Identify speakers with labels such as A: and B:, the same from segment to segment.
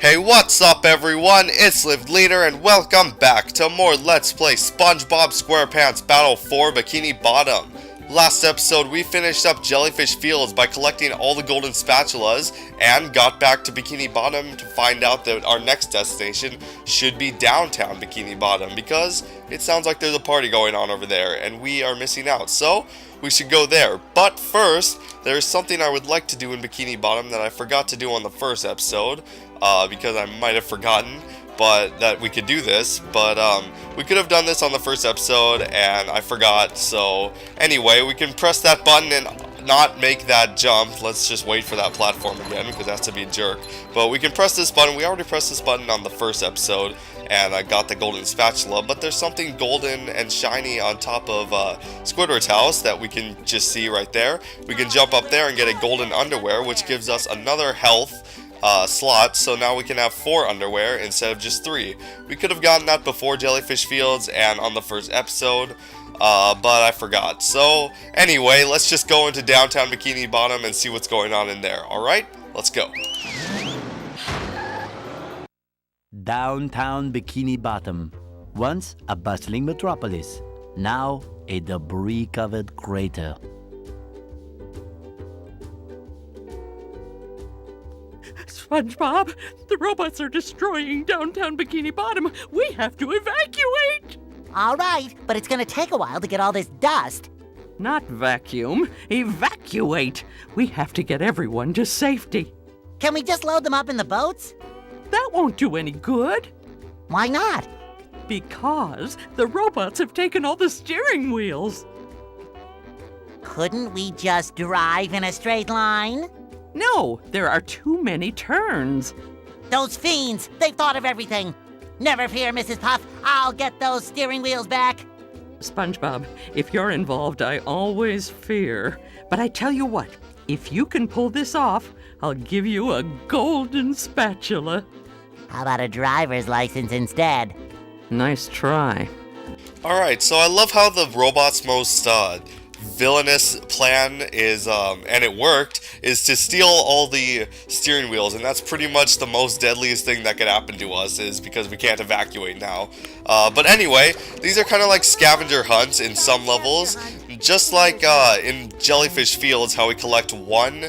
A: Hey, what's up everyone? It's LivedLeader and welcome back to more Let's Play SpongeBob SquarePants Battle for Bikini Bottom. Last episode we finished up Jellyfish Fields by collecting all the golden spatulas and got back to Bikini Bottom to find out that our next destination should be Downtown Bikini Bottom because it sounds like there's a party going on over there and we are missing out, so we should go there. But first, there's something I would like to do in Bikini Bottom that I forgot to do on the first episode. Because I might have forgotten, but that we could do this, but we could have done this on the first episode and I forgot. So anyway, we can press that button and not make that jump. Let's just wait for that platform again because that's to be a jerk. But we can press this button. We already pressed this button on the first episode and I got the golden spatula, but there's something golden and shiny on top of Squidward's house that we can just see right there. We can jump up there and get a golden underwear, which gives us another health slot, so now we can have 4 underwear instead of just 3. We could have gotten that before Jellyfish Fields and on the first episode, but I forgot. So anyway, let's just go into Downtown Bikini Bottom and see what's going on in there. Alright, let's go.
B: Downtown Bikini Bottom. Once a bustling metropolis, now a debris-covered crater.
C: SpongeBob, the robots are destroying Downtown Bikini Bottom. We have to evacuate!
D: All right, but it's gonna take a while to get all this dust.
C: Not vacuum, evacuate! We have to get everyone to safety.
D: Can we just load them up in the boats?
C: That won't do any good.
D: Why not?
C: Because the robots have taken all the steering wheels.
D: Couldn't we just drive in a straight line?
C: No, there are too many turns.
D: Those fiends, they've thought of everything. Never fear, Mrs. Puff, I'll get those steering wheels back.
C: SpongeBob, if you're involved, I always fear. But I tell you what, if you can pull this off, I'll give you a golden spatula.
D: How about a driver's license instead?
C: Nice try.
A: Alright, so I love how the robot's most villainous plan is, and it worked, is to steal all the steering wheels, and that's pretty much the most deadliest thing that could happen to us, is because we can't evacuate now. But anyway, these are kind of like scavenger hunts in some levels, just like in Jellyfish Fields, how we collect one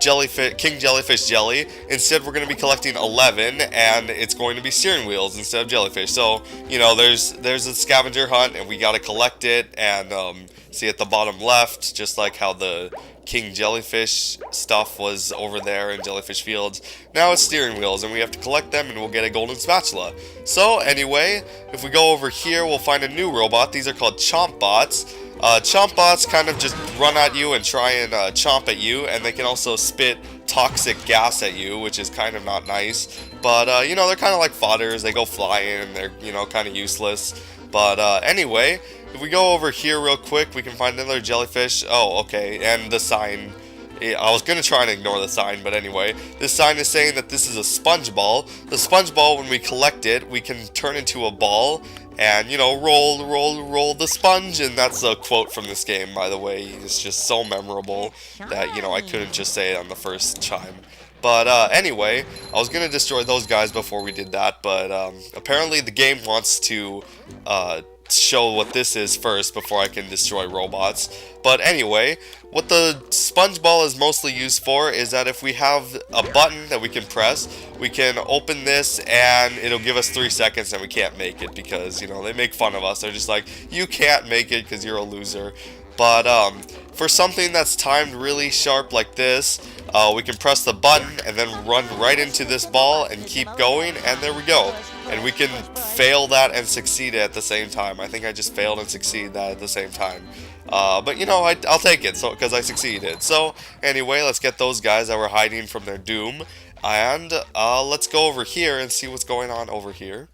A: King Jellyfish jelly. Instead, we're going to be collecting 11, and it's going to be steering wheels instead of jellyfish. So, you know, there's a scavenger hunt, and we got to collect it, and see at the bottom left, just like how the King Jellyfish stuff was over there in Jellyfish Fields. Now it's steering wheels, and we have to collect them, and we'll get a golden spatula. So, anyway, if we go over here, we'll find a new robot. These are called Chomp Bots. Chomp Bots kind of just run at you and try and chomp at you, and they can also spit toxic gas at you, which is kind of not nice. But, you know, they're kind of like fodders. They go flying, and they're, you know, kind of useless. But, anyway, if we go over here real quick, we can find another jellyfish. Oh, okay, and the sign. I was going to try and ignore the sign, but anyway. This sign is saying that this is a sponge ball. The sponge ball, when we collect it, we can turn into a ball and, you know, roll the sponge. And that's a quote from this game, by the way. It's just so memorable that, you know, I couldn't just say it on the first chime. But anyway, I was going to destroy those guys before we did that, but apparently the game wants to show what this is first before I can destroy robots. But anyway, what the sponge ball is mostly used for is that if we have a button that we can press, we can open this and it'll give us 3 seconds and we can't make it because, you know, they make fun of us. They're just like, you can't make it because you're a loser. But for something that's timed really sharp like this, we can press the button and then run right into this ball and keep going, and there we go. And we can fail that and succeed it at the same time. I think I just failed and succeeded that at the same time. But you know, I'll take it because I succeeded. So anyway, let's get those guys that were hiding from their doom. And let's go over here and see what's going on over here.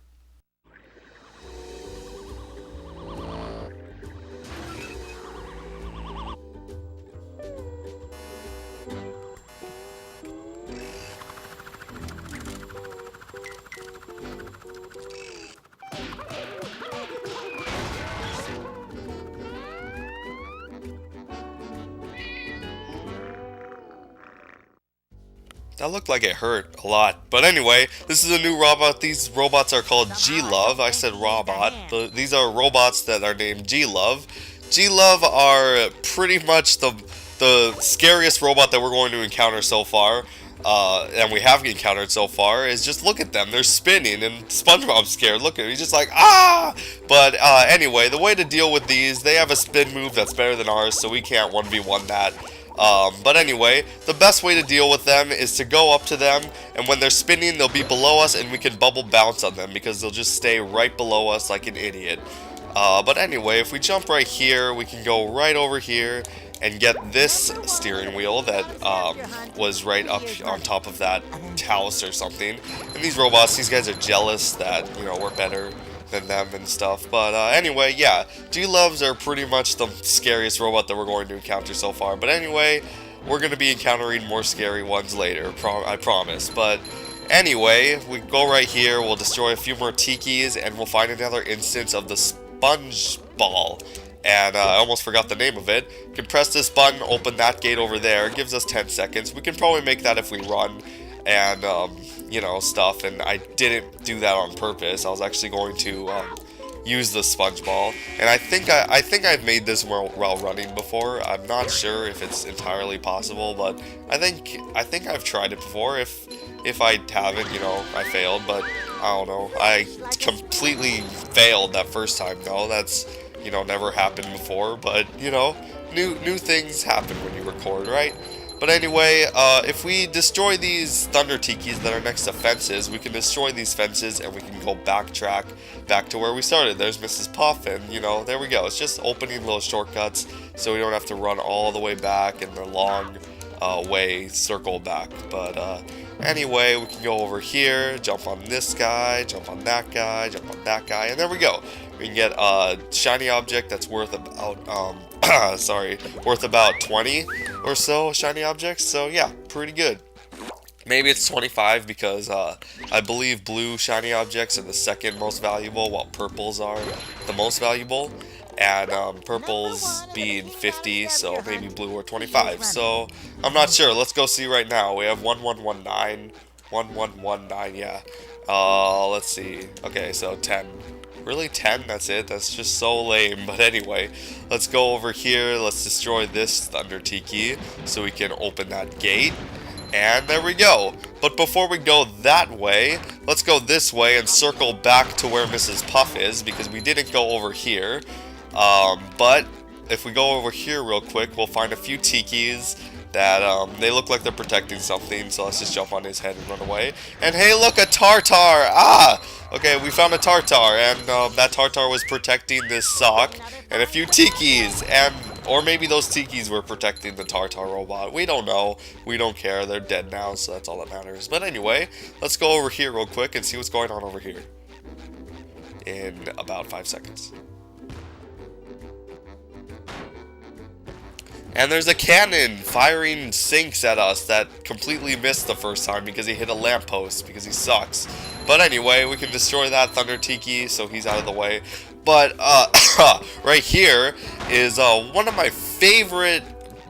A: That looked like it hurt a lot. But anyway, this is a new robot. These robots are called G-Love. I said robot, but these are robots that are named G-Love. G-Love are pretty much the scariest robot that we're going to encounter so far. And we have encountered so far, is just look at them. They're spinning, and SpongeBob's scared. Look at him. He's just like, ah! But anyway, the way to deal with these, they have a spin move that's better than ours, so we can't 1v1 that. But anyway, the best way to deal with them is to go up to them, and when they're spinning, they'll be below us, and we can bubble bounce on them, because they'll just stay right below us like an idiot. But anyway, if we jump right here, we can go right over here, and get this steering wheel that was right up on top of that house or something. And these robots, these guys are jealous that, you know, we're better than them and stuff. But anyway, yeah, G-Loves are pretty much the scariest robot that we're going to encounter so far. But anyway, we're going to be encountering more scary ones later, I promise. But anyway, we go right here, we'll destroy a few more Tikis, and we'll find another instance of the Sponge Ball. And I almost forgot the name of it. You can press this button, open that gate over there. It gives us 10 seconds. We can probably make that if we run and, you know, stuff. And I didn't do that on purpose. I was actually going to use the sponge ball. And I think I've made this while running before. I'm not sure if it's entirely possible, but I think I've tried it before. If I haven't, you know, I failed. But I don't know. I completely failed that first time, though. That's, you know, never happened before, but, you know, new things happen when you record, right? But anyway, if we destroy these Thunder Tikis that are next to fences, we can destroy these fences and we can go backtrack back to where we started. There's Mrs. Puff, and, you know, there we go. It's just opening little shortcuts so we don't have to run all the way back in the long way, circle back. But anyway, we can go over here, jump on this guy, jump on that guy, jump on that guy, and there we go. We can get a shiny object that's worth about, worth about 20 or so shiny objects. So yeah, pretty good. Maybe it's 25 because I believe blue shiny objects are the second most valuable, while purples are the most valuable. And purples being 50, so maybe blue or 25. So I'm not sure. Let's go see right now. We have 1119, 1119. Yeah. Let's see. Okay, so 10. Really 10? That's it? That's just so lame. But anyway, let's go over here. Let's destroy this Thunder Tiki so we can open that gate. And there we go. But before we go that way, let's go this way and circle back to where Mrs. Puff is, because we didn't go over here. But if we go over here real quick, we'll find a few Tikis that they look like they're protecting something. So let's just jump on his head and run away. And hey, look, a Tartar! Ah! Okay, we found a Tartar, and that Tartar was protecting this sock and a few Tikis, or maybe those Tikis were protecting the Tartar robot. We don't know. We don't care. They're dead now, so that's all that matters. But anyway, let's go over here real quick and see what's going on over here in about 5 seconds. And there's a cannon firing sinks at us that completely missed the first time because he hit a lamppost because he sucks. But anyway, we can destroy that Thunder Tiki, so he's out of the way. But right here is one of my favorite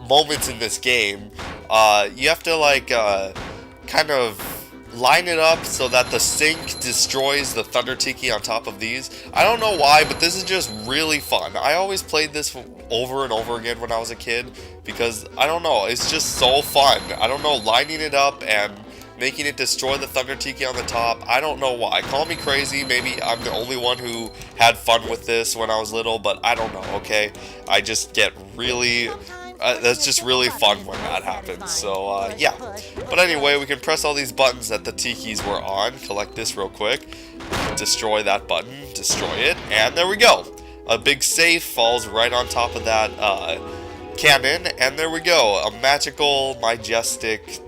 A: moments in this game. You have to like kind of line it up so that the sink destroys the Thunder Tiki on top of these. I don't know why, but this is just really fun. I always played this over and over again when I was a kid because, I don't know, it's just so fun. I don't know, lining it up and making it destroy the Thunder Tiki on the top. I don't know why. Call me crazy. Maybe I'm the only one who had fun with this when I was little, but I don't know, okay? I just get really... that's just really fun when that happens, so yeah. But anyway, we can press all these buttons that the Tikis were on, collect this real quick, destroy that button, destroy it, and there we go. A big safe falls right on top of that cannon, and there we go. A magical, Myjestic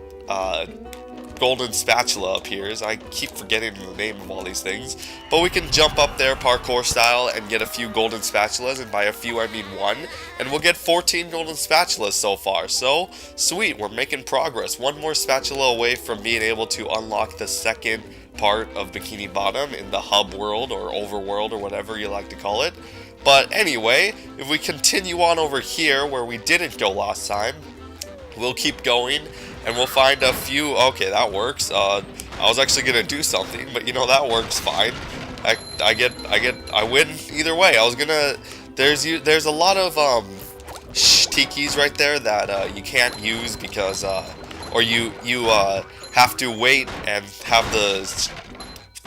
A: golden spatula appears. I keep forgetting the name of all these things, but we can jump up there parkour style and get a few golden spatulas, and by a few I mean one, and we'll get 14 golden spatulas so far. So sweet, we're making progress. One more spatula away from being able to unlock the second part of Bikini Bottom in the hub world or overworld or whatever you like to call it. But anyway, if we continue on over here where we didn't go last time, we'll keep going, and we'll find a few. Okay, that works. I was actually gonna do something, but you know, that works fine. I win either way. I was gonna. There's a lot of Tikis right there that you can't use because or you have to wait and have the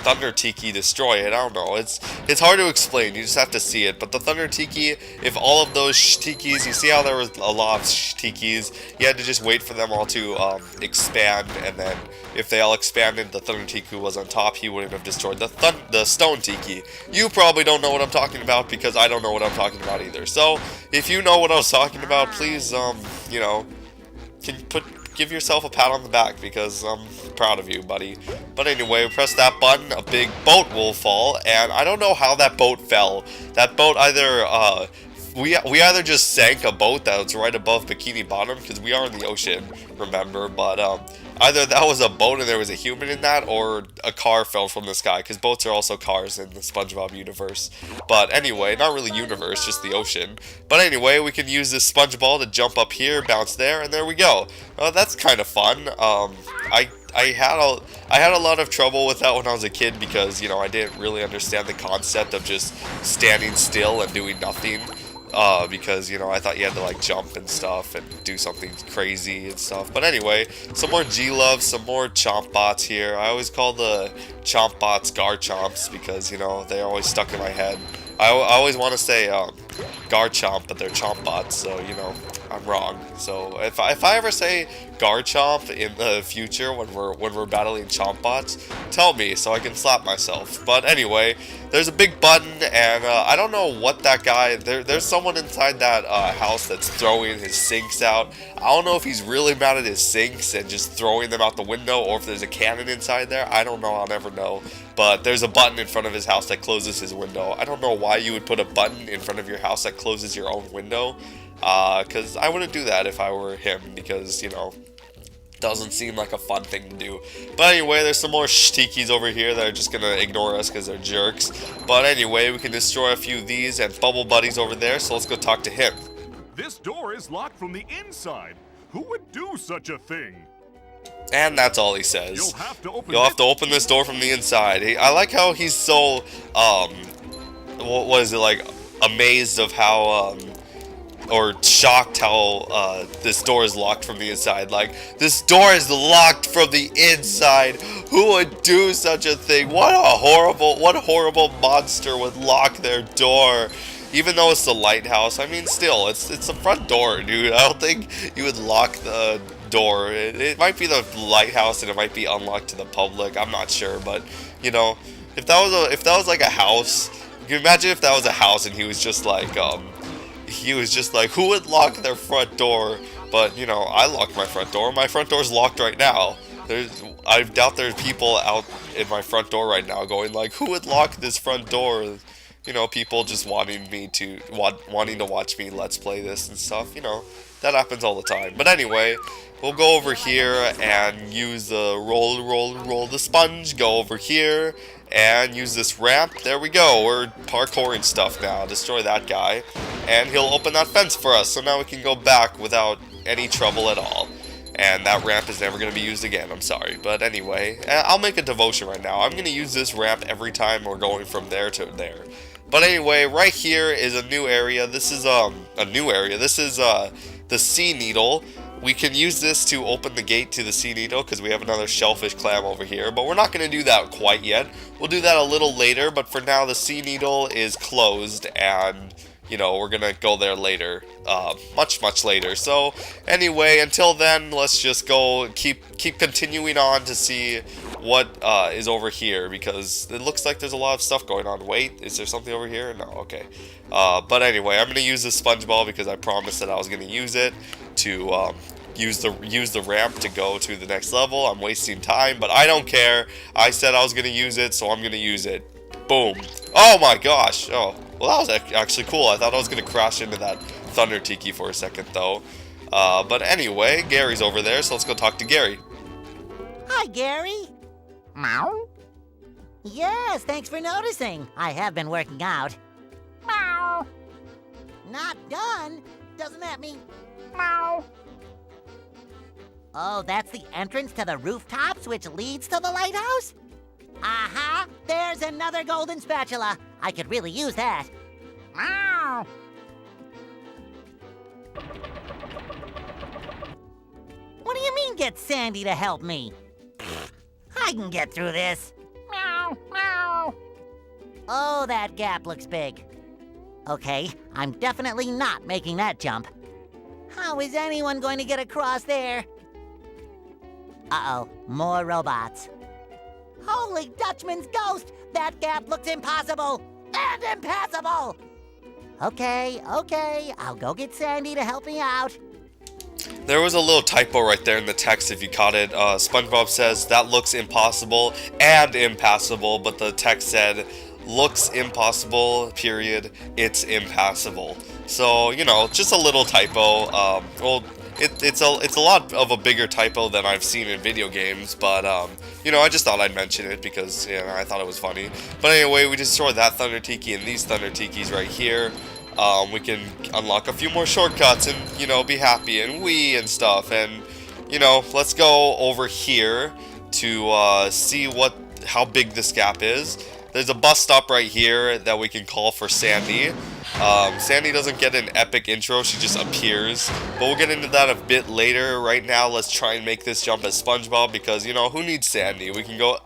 A: Thunder Tiki destroy it. I don't know. It's hard to explain. You just have to see it. But the Thunder Tiki, if all of those Tikis, you see how there was a lot of Tikis, you had to just wait for them all to expand, and then if they all expanded, the Thunder Tiki was on top, he wouldn't have destroyed the Stone Tiki. You probably don't know what I'm talking about because I don't know what I'm talking about either. So if you know what I was talking about, please you know, give yourself a pat on the back because I'm proud of you, buddy. But anyway, press that button, a big boat will fall, and I don't know how that boat fell. That boat either, we either just sank a boat that was right above Bikini Bottom, because we are in the ocean, remember, but either that was a boat and there was a human in that, or a car fell from the sky, because boats are also cars in the SpongeBob universe. But anyway, not really universe, just the ocean. But anyway, we can use this sponge ball to jump up here, bounce there, and there we go. That's kind of fun. I had a lot of trouble with that when I was a kid because, you know, I didn't really understand the concept of just standing still and doing nothing. Because, you know, I thought you had to, like, jump and stuff and do something crazy and stuff. But anyway, some more G-Love, some more Chomp Bots here. I always call the Chomp Bots Garchomps because, you know, they're always stuck in my head. I always want to say Garchomp, but they're Chomp Bots, so, you know, I'm wrong. So if I ever say Garchomp in the future when we're battling Chomp Bots, tell me so I can slap myself. But anyway, there's a big button, and I don't know what that guy. There's someone inside that house that's throwing his sinks out. I don't know if he's really mad at his sinks and just throwing them out the window, or if there's a cannon inside there. I don't know. I'll never know. But there's a button in front of his house that closes his window. I don't know why you would put a button in front of your house that closes your own window. Because I wouldn't do that if I were him, because, you know, doesn't seem like a fun thing to do. But anyway, there's some more Tikis over here that are just gonna ignore us because they're jerks. But anyway, we can destroy a few of these, and Bubble Buddy's over there, so let's go talk to him.
E: This door is locked from the inside. Who would do such a thing?
A: And that's all he says.
E: You'll have to
A: open this door from the inside. I like how he's so, what is it, like, amazed of how, or shocked how this door is locked from the inside. Like, this door is locked from the inside. Who would do such a thing? What horrible monster would lock their door? Even though it's the lighthouse, I mean, still, it's the front door, dude. I don't think you would lock the door. It might be the lighthouse and it might be unlocked to the public. I'm not sure, but you know, if that was like a house, you can imagine if that was a house and he was just like, who would lock their front door? But, you know, I locked my front door. My front door's locked right now. I doubt there's people out in my front door right now going like, who would lock this front door? You know, people just wanting to watch me Let's Play this and stuff. You know, that happens all the time. But anyway, we'll go over here and use the roll the sponge. Go over here and use this ramp. There we go. We're parkouring stuff now. Destroy that guy. And he'll open that fence for us. So now we can go back without any trouble at all. And that ramp is never going to be used again. I'm sorry. But anyway, I'll make a devotion right now. I'm going to use this ramp every time we're going from there to there. But anyway, right here is a new area. This is a new area. This is the Sea Needle. We can use this to open the gate to the Sea Needle because we have another shellfish clam over here. But we're not going to do that quite yet. We'll do that a little later. But for now, the Sea Needle is closed, and you know, we're going to go there later. Much later. So anyway, until then, let's just go keep continuing on to see what is over here, because it looks like there's a lot of stuff going on. Wait, is there something over here? No, okay. But anyway, I'm going to use this sponge ball because I promised that I was going to use it to use the ramp to go to the next level. I'm wasting time, but I don't care. I said I was going to use it, so I'm going to use it. Boom. Oh my gosh. Oh, well, that was actually cool. I thought I was going to crash into that Thunder Tiki for a second, though. But anyway, Gary's over there, so let's go talk to Gary.
D: Hi, Gary. Meow? Yes, thanks for noticing. I have been working out. Meow. Not done? Doesn't that mean... Meow. Oh, that's the entrance to the rooftops, which leads to the lighthouse? Aha! There's another golden spatula. I could really use that. Meow! What do you mean, get Sandy to help me? I can get through this. Meow, meow. Oh, that gap looks big. Okay, I'm definitely not making that jump. How is anyone going to get across there? Uh-oh, more robots. Holy Dutchman's ghost! That gap looks impossible! And impassable! Okay, I'll go get Sandy to help me out.
A: There was a little typo right there in the text if you caught it. SpongeBob says, that looks impossible and impassable, but the text said, looks impossible, period, it's impassable. So, you know, just a little typo. Well, it's a lot of a bigger typo than I've seen in video games, but, you know, I just thought I'd mention it because, you know, I thought it was funny. But anyway, we destroyed that Thunder Tiki and these Thunder Tikis right here. We can unlock a few more shortcuts and, you know, be happy and wee and stuff. And, you know, let's go over here to see how big this gap is. There's a bus stop right here that we can call for Sandy. Sandy doesn't get an epic intro, she just appears. But we'll get into that a bit later. Right now, let's try and make this jump as SpongeBob because, you know, who needs Sandy? We can go,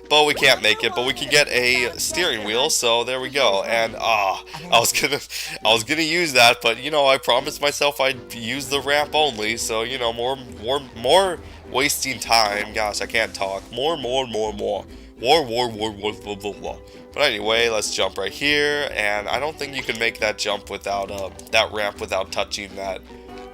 A: but we can't make it. But we can get a steering wheel, so there we go. And, I was gonna use that, but, you know, I promised myself I'd use the ramp only. So, you know, more wasting time. Gosh, I can't talk. More. But anyway, let's jump right here, and I don't think you can make that jump without that ramp without touching that,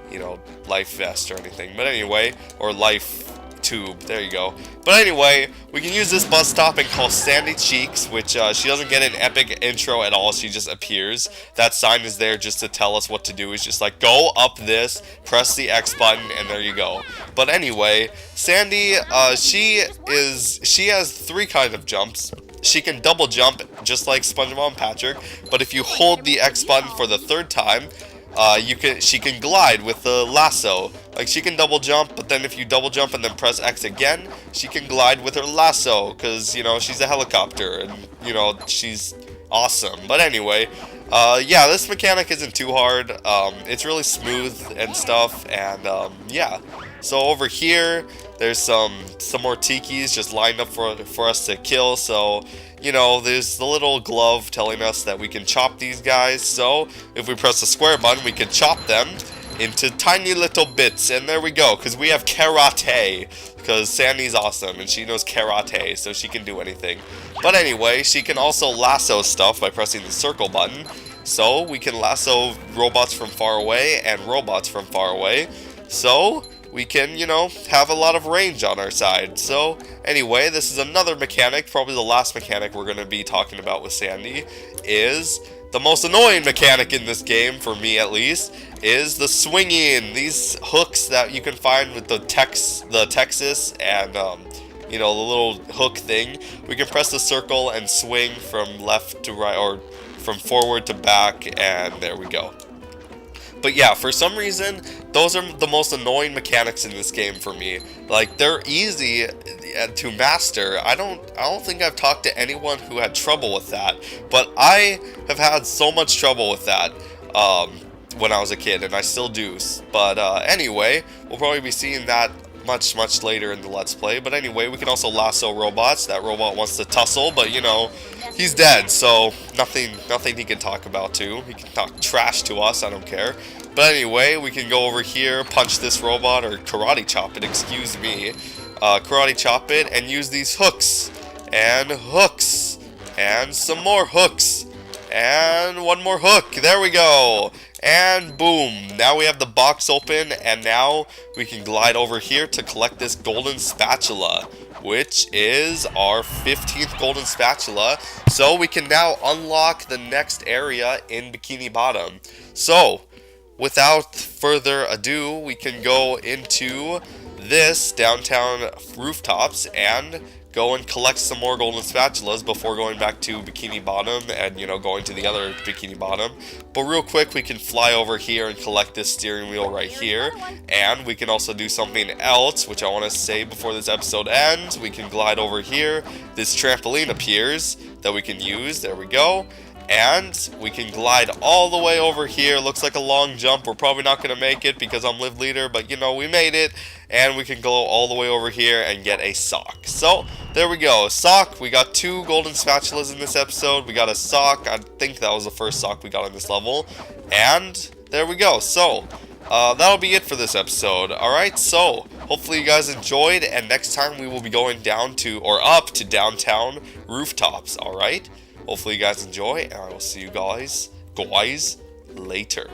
A: you know, life vest or anything. But anyway, or life tube. There you go. But anyway, we can use this bus stop and call Sandy Cheeks, which she doesn't get an epic intro at all. She just appears. That sign is there just to tell us what to do. It's just like, go up this, press the X button, and there you go. But anyway, Sandy, she has 3 kinds of jumps. She can double jump, just like SpongeBob and Patrick, but if you hold the X button for the 3rd time, she can glide with the lasso. Like, she can double jump, but then if you double jump and then press X again, she can glide with her lasso, because, you know, she's a helicopter, and, you know, she's awesome. But anyway, yeah, this mechanic isn't too hard. It's really smooth and stuff, and, yeah. So over here, there's some more Tikis just lined up for us to kill. So, you know, there's the little glove telling us that we can chop these guys. So, if we press the square button, we can chop them into tiny little bits. And there we go, because we have karate. Because Sandy's awesome, and she knows karate, so she can do anything. But anyway, she can also lasso stuff by pressing the circle button. So, we can lasso robots from far away and robots from far away. So, we can, you know, have a lot of range on our side. So, anyway, this is another mechanic, probably the last mechanic we're going to be talking about with Sandy, is the most annoying mechanic in this game, for me at least, is the swinging. These hooks that you can find with the Texas and, you know, the little hook thing. We can press the circle and swing from left to right, or from forward to back, and there we go. But yeah, for some reason, those are the most annoying mechanics in this game for me. Like, they're easy to master. I don't think I've talked to anyone who had trouble with that, but I have had so much trouble with that when I was a kid, and I still do. But anyway, we'll probably be seeing that much later in the Let's Play. But anyway, we can also lasso robots. That robot wants to tussle, but, you know, he's dead, so nothing he can talk about too. He can talk trash to us, I don't care. But anyway, we can go over here, punch this robot, or karate chop it, excuse me. Karate chop it, and use these hooks. And hooks. And some more hooks. And one more hook. There we go. And boom. Now we have the box open, and now we can glide over here to collect this golden spatula, which is our 15th golden spatula. So we can now unlock the next area in Bikini Bottom. So, without further ado, we can go into this downtown rooftops and go and collect some more golden spatulas before going back to Bikini Bottom and, you know, going to the other Bikini Bottom. But real quick, we can fly over here and collect this steering wheel right here. And we can also do something else, which I want to say before this episode ends. We can glide over here. This trampoline appears that we can use. There we go. And we can glide all the way over here. Looks like a long jump. We're probably not going to make it because I'm LivedLeader, but you know, we made it. And we can go all the way over here and get a sock. So, there we go. Sock. We got 2 golden spatulas in this episode. We got a sock. I think that was the first sock we got on this level. And there we go. So, that'll be it for this episode. Alright, so hopefully you guys enjoyed. And next time we will be going down to, or up to downtown rooftops. Alright? Hopefully you guys enjoy, and I will see you guys later.